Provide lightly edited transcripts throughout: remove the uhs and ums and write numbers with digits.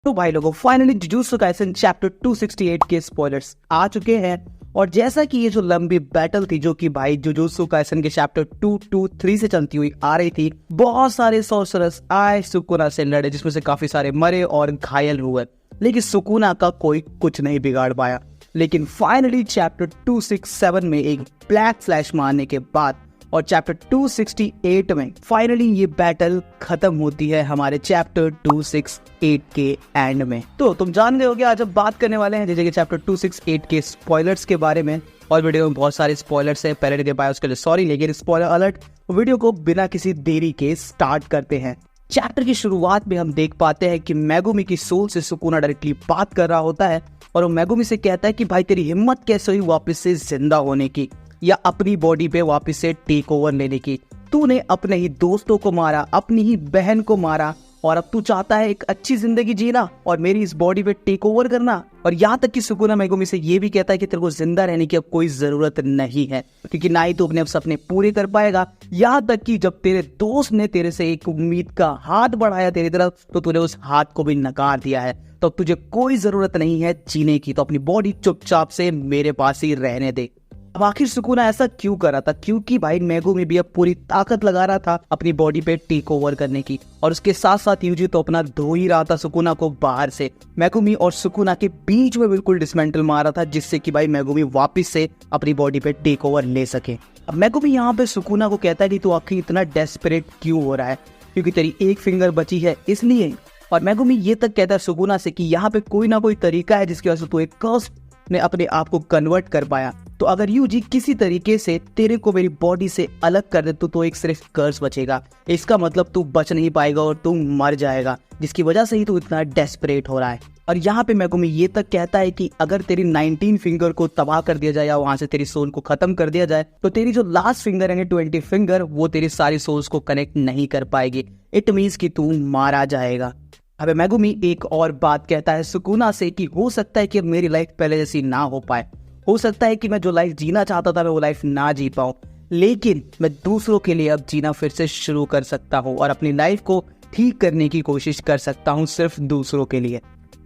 तो भाई लोगों फाइनली जुजुत्सु काइसेन चैप्टर 268 के स्पॉयलर्स आ चुके हैं। और जैसा कि ये जो लंबी बैटल थी जो कि भाई जुजुत्सु काइसेन के चैप्टर 223 से चलती हुई आ रही थी, बहुत सारे सॉर्सरर्स आए सुकुना से लड़े, जिसमें से काफी सारे मरे और घायल हुए, लेकिन सुकुना का कोई कुछ नहीं बिगाड़ पाया। लेकिन फाइनली चैप्टर 267 में एक ब्लैक फ्लैश मारने के बाद और चैप्टर 268 में फाइनली ये बैटल खत्म होती है हमारे चैप्टर 268 के एंड में। तो तुम जान गए होगे आज हम बात करने वाले हैं जैसे कि चैप्टर 268 के स्पॉयलर्स के बारे में। और वीडियो में बहुत सारे स्पॉयलर्स हैं, पहले के पाए उसके लिए सॉरी, लेकिन स्पॉइलर अलर्ट। वीडियो को बिना किसी देरी के स्टार्ट करते हैं। चैप्टर की शुरुआत में हम देख पाते हैं कि मेगुमी की सोल से सुकुना डायरेक्टली बात कर रहा होता है और वो मेगुमी से कहता है कि भाई तेरी हिम्मत कैसे हुई वापस से जिंदा होने की या अपनी बॉडी पे वापस से टेक ओवर लेने की। तूने अपने ही दोस्तों को मारा, अपनी ही बहन को मारा, और अब तू चाहता है एक अच्छी जिंदगी जीना और मेरी इस बॉडी पे टेक ओवर करना। और यहाँ तक कि सुकुना मेगुमी से ये भी कहता है कि तेरे को जिंदा रहने की अब कोई जरूरत नहीं है, क्योंकि ना ही तू अपने सपने पूरे कर पाएगा। यहाँ तक कि जब तेरे दोस्त ने तेरे से एक उम्मीद का हाथ बढ़ाया तेरी तरफ, तो तूने उस हाथ को भी नकार दिया है। तो अब तुझे कोई जरूरत नहीं है जीने की, तो अपनी बॉडी चुपचाप से मेरे पास ही रहने दे। अब आखिर सुकुना ऐसा क्यों कर रहा था? क्योंकि भाई मेगुमी भी अब पूरी ताकत लगा रहा था अपनी बॉडी पे टेक ओवर करने की, और उसके साथ साथ यूजी तो अपना धो ही रहा था सुकुना को बाहर से। मेगुमी और सुकुना के बीच में बिल्कुल डिसमेंटल मार रहा था, जिससे कि भाई मेगुमी वापस से अपनी बॉडी पे टेक ओवर ले सके। अब मेगुमी यहाँ पे सुकुना को कहता है कि तू आखिर इतना डेस्परेट क्यों हो रहा है, क्योंकि तेरी एक फिंगर बची है इसलिए। और मेगुमी ये तक कहता है सुकुना से कि यहाँ पे कोई ना कोई तरीका है जिसकी वजह से तू एक कर्स ने अपने आप को कन्वर्ट कर पाया। तो अगर यूजी किसी तरीके से तेरे को मेरी बॉडी से अलग कर दे तो एक सिर्फ कर्स बचेगा। इसका मतलब तू बच नहीं पाएगा और तू मर जाएगा, जिसकी वजह से ही तू इतना डेस्परेट हो रहा है। और यहाँ पे मेगुमी ये तक कहता है कि अगर तेरी 19 फिंगर को तबाह कर दिया जाए या वहां से तेरी सोल को खत्म कर दिया जाए, तो तेरी जो लास्ट फिंगर है 20 फिंगर, वो तेरी सारी सोल्स को कनेक्ट नहीं कर पाएगी। इट मीन्स कि तू मारा जाएगा। अब मेगुमी एक और बात कहता है सुकुना से कि हो सकता है कि अब मेरी लाइफ पहले जैसी ना हो पाए, हो सकता है कि मैं जो लाइफ जीना चाहता था मैं वो लाइफ ना जी पाऊं, लेकिन मैं दूसरों के लिए अब जीना फिर से शुरू कर सकता हूं और अपनी लाइफ को ठीक करने की कोशिश कर सकता हूं सिर्फ दूसरों के लिए।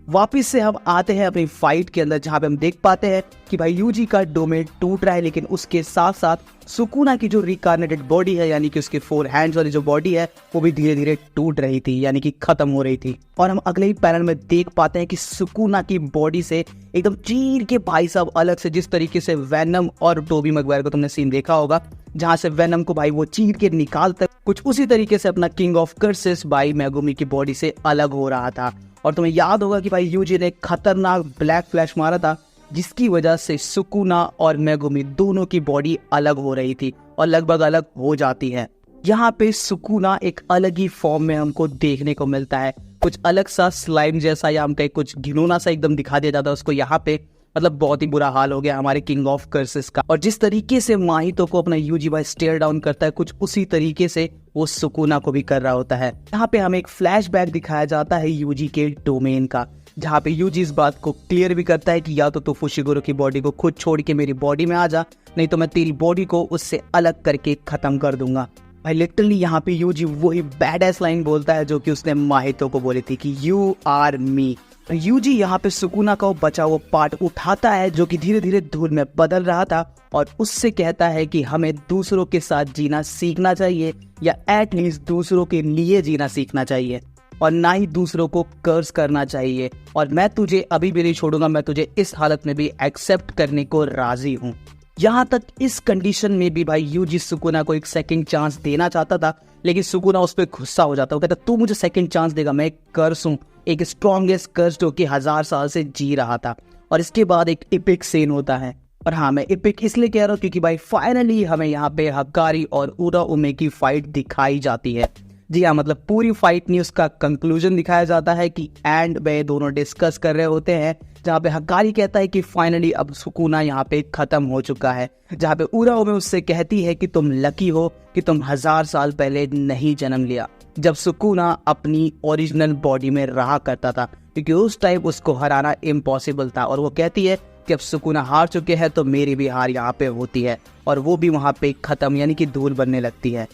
वापिस से हम आते हैं अपनी फाइट के अंदर, जहां पे हम देख पाते हैं कि भाई यूजी का डोमेन टूट रहा है, लेकिन उसके साथ साथ सुकुना की जो रिकार्नेटेड बॉडी है, यानी कि उसके 4 हैंड्स वाली जो बॉडी है, वो भी धीरे धीरे टूट रही थी, यानी कि खत्म हो रही थी। और हम अगले ही पैनल में देख पाते हैं कि सुकुना की बॉडी से एकदम चीर के भाई साहब अलग से, जिस तरीके से वेनम और टोबी मैगवायर को तुमने सीन देखा होगा, जहां से वेनम को भाई वो चीर के निकालता, कुछ उसी तरीके से अपना किंग ऑफ कर्सेस भाई मेगुमी की बॉडी से अलग हो रहा था। और तुम्हें याद होगा कि भाई यूजी ने खतरनाक ब्लैक फ्लैश मारा था, जिसकी वजह से सुकुना और मेगुमी दोनों की बॉडी अलग हो रही थी और लगभग अलग हो जाती है। यहाँ पे सुकुना एक अलग ही फॉर्म में हमको देखने को मिलता है, कुछ अलग सा स्लाइम जैसा, या हम कहीं कुछ घिनौना सा एकदम दिखा दिया जाता है उसको। यहाँ पे मतलब बहुत ही बुरा हाल हो गया हमारे किंग ऑफ कर्सेस का। और जिस तरीके से माहितो को अपना यूजी भाई स्टेयर डाउन करता है, कुछ उसी तरीके से वो सुकुना को भी कर रहा होता है। यहाँ पे हमें एक फ्लैशबैक दिखाया जाता है यूजी के डोमेन का, जहाँ पे यूजी इस बात को क्लियर भी करता है कि या तो फुशिगुरो की बॉडी को खुद छोड़ के मेरी बॉडी में आ जा, नहीं तो मैं तेरी बॉडी को उससे अलग करके खत्म कर दूंगा। भाई लिटरली यहाँ पे यूजी वही बैडएस लाइन बोलता है जो कि उसने माहितो को बोली थी कि यू आर मी। यूजी यहाँ पे सुकुना का बचा हुआ पार्ट उठाता है जो कि धीरे धीरे धूल में बदल रहा था, और उससे कहता है कि हमें दूसरों के साथ जीना सीखना चाहिए, या एटलीस्ट दूसरों के लिए जीना सीखना चाहिए, और ना ही दूसरों को कर्ज करना चाहिए। और मैं तुझे अभी भी नहीं छोड़ूंगा, मैं तुझे इस हालत में भी एक्सेप्ट करने को राजी हूँ। यहाँ तक इस कंडीशन में भी भाई यूजी सुकुना को एक सेकंड चांस देना चाहता था, लेकिन सुकुना उस पर गुस्सा हो जाता है। वो कहता तू मुझे सेकंड चांस देगा, मैं एक कर्स हूँ, एक स्ट्रॉन्गेस्ट कर्स जो कि 1000 साल से जी रहा था। और इसके बाद एक इपिक सीन होता है। और हाँ, मैं इपिक इसलिए कह रहा हूँ क्योंकि भाई फाइनली हमें यहाँ पे हक्कारी और उराउमे की फाइट दिखाई जाती है। जी हाँ, मतलब पूरी फाइट नहीं, उसका कंक्लूजन दिखाया जाता है कि एंड में दोनों डिस्कस कर रहे होते हैं, जहाँ पे हक्कारी कहता है कि फाइनली अब सुकुना यहाँ पे खत्म हो चुका है, जहाँ पे उराउमे उससे कहती है कि तुम लकी हो कि तुम 1000 साल पहले नहीं जन्म लिया, जब सुकुना अपनी ओरिजिनल बॉडी में रहा करता था, क्योंकि उस टाइम उसको हराना इम्पॉसिबल था। और वो कहती है कि अब सुकुना हार चुके हैं तो मेरी भी हार यहाँ पे होती है, और वो भी वहाँ पे खत्म, यानी कि धूल बनने लगती है।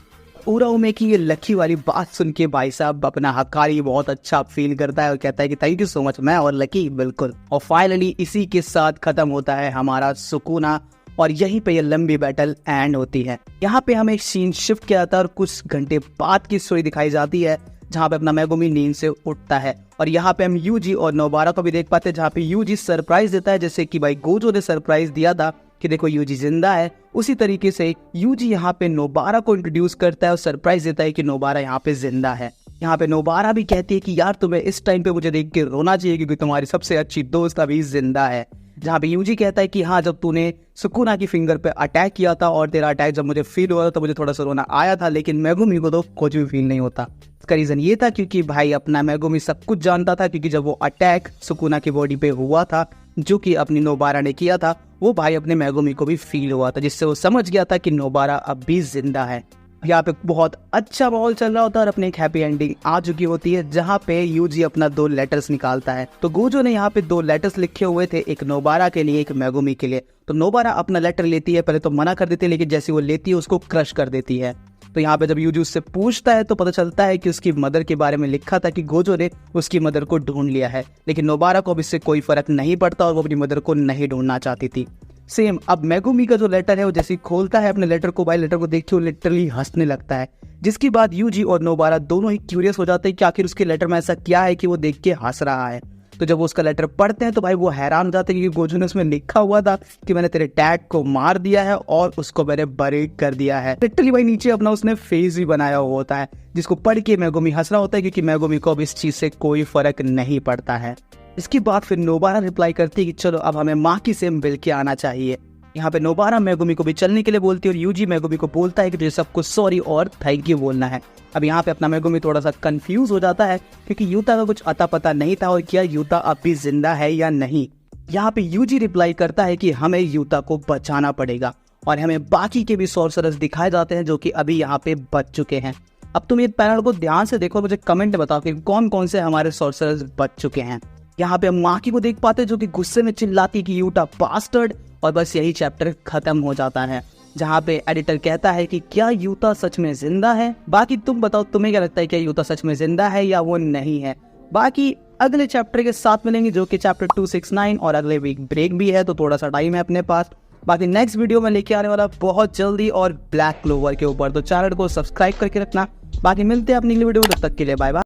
उराओमे की ये लकी वाली बात सुन के भाई साहब अपना हकारी बहुत अच्छा फील करता है और कहता है कि थैंक यू सो मच, मैं और लकी बिल्कुल। और फाइनली इसी के साथ खत्म होता है हमारा सुकुना और यहीं पे ये लंबी बैटल एंड होती है। यहाँ पे हमें एक सीन शिफ्ट किया जाता है और कुछ घंटे बाद की स्टोरी दिखाई जाती है जहाँ पे अपना मेगुमी नींद से उठता है और यहाँ पे हम यूजी और नोबारा को भी देख पाते हैं जहाँ पे यूजी सरप्राइज देता है, जैसे कि भाई गोजो ने सरप्राइज दिया था कि देखो यूजी जिंदा है, उसी तरीके से यूजी यहाँ पे नोबारा को इंट्रोड्यूस करता है और सरप्राइज देता है कि नोबारा यहाँ पे जिंदा है। यहाँ पे नोबारा भी कहती है कि यार तुम्हें इस टाइम पे मुझे देख के रोना चाहिए क्योंकि तुम्हारी सबसे अच्छी दोस्त अभी जिंदा है। जहाँ पे यूजी कहता है कि हाँ, जब तूने सुकुना की फिंगर पे अटैक किया था और तेरा अटैक जब मुझे फील हुआ था तो मुझे थोड़ा सा रोना आया था, लेकिन मेगुमी को तो कुछ भी फील नहीं होता। इसका रीजन ये था क्योंकि भाई अपना मेगुमी सब कुछ जानता था, क्योंकि जब वो अटैक सुकुना की बॉडी पे हुआ था जो कि अपनी नोबारा ने किया था, वो भाई अपने मेगुमी को भी फील हुआ था, जिससे वो समझ गया था कि नोबारा अब भी जिंदा है। यहाँ पे बहुत अच्छा माहौल चल रहा होता है और अपनी एक हैप्पी एंडिंग आ चुकी होती है जहाँ पे यूजी अपना 2 लेटर्स निकालता है। तो गोजो ने यहाँ पे 2 लेटर्स लिखे हुए थे, एक नोबारा के लिए एक मेगुमी के लिए। तो नोबारा अपना लेटर लेती है, पहले तो मना कर देती है, लेकिन जैसे वो लेती है उसको क्रश कर देती है। तो यहाँ पे जब यूजी उससे पूछता है तो पता चलता है कि उसकी मदर के बारे में लिखा था कि गोजो ने उसकी मदर को ढूंढ लिया है, लेकिन नोबारा को अब इससे कोई फर्क नहीं पड़ता और वो अपनी मदर को नहीं ढूंढना चाहती थी। सेम अब मेगुमी का जो लेटर है वो जैसे खोलता है अपने लेटर को, भाई लेटर को देख के वो लिटरली हंसने लगता है, जिसके बाद यूजी और नोबारा दोनों ही क्यूरियस हो जाते हैं कि आखिर उसके लेटर में ऐसा क्या है कि वो देख के हंस रहा है। तो जब वो उसका लेटर पढ़ते हैं तो भाई वो हैरान हो जाते हैं क्योंकि गोजो ने उसमें लिखा हुआ था कि मैंने तेरे डैड को मार दिया है और उसको मैंने बरी कर दिया है। लिटरली भाई नीचे अपना उसने फेस भी बनाया हुआ होता है, जिसको पढ़ के मेगुमी हंस रहा होता है क्योंकि मेगुमी को अब इस चीज से कोई फर्क नहीं पड़ता है। इसके बाद फिर नोबारा रिप्लाई करती है कि चलो अब हमें माँ की सेम मिल के आना चाहिए। यहाँ पे नोबारा मेगुमी को भी चलने के लिए बोलती है और यूजी मेगुमी को बोलता है कि तुझे सबको सॉरी और थैंक यू बोलना है। अब यहाँ पे अपना मेगुमी थोड़ा सा कंफ्यूज हो जाता है क्योंकि यूता का कुछ अता पता नहीं था और क्या यूता अब भी जिंदा है या नहीं। यहाँ पे यूजी रिप्लाई करता है कि हमें यूता को बचाना पड़ेगा और हमें बाकी के भी सॉर्सरर्स दिखाए जाते हैं जो कि अभी यहाँ पे बच चुके हैं। अब तुम ये पैनल को ध्यान से देखो, मुझे कमेंट में बताओ कि कौन कौन से हमारे सॉर्सरर्स बच चुके हैं। यहाँ पे हम माकी को देख पाते हैं जो कि गुस्से में चिल्लाती कि यूटा बास्टर्ड, और बस यही चैप्टर खत्म हो जाता है जहाँ पे एडिटर कहता है कि क्या यूता सच में जिंदा है। बाकी तुम बताओ, तुम्हें क्या लगता है, क्या यूता सच में जिंदा है या वो नहीं है। बाकी अगले चैप्टर के साथ मिलेंगे जो कि चैप्टर 269 और अगले वीक ब्रेक भी है तो थोड़ा सा टाइम है अपने पास। बाकी नेक्स्ट वीडियो में लेके आने वाला बहुत जल्दी और ब्लैक क्लोवर के ऊपर, तो चैनल को सब्सक्राइब करके रखना। बाकी मिलते हैं अपनी अगली वीडियो, तब तक के लिए बाय बाय।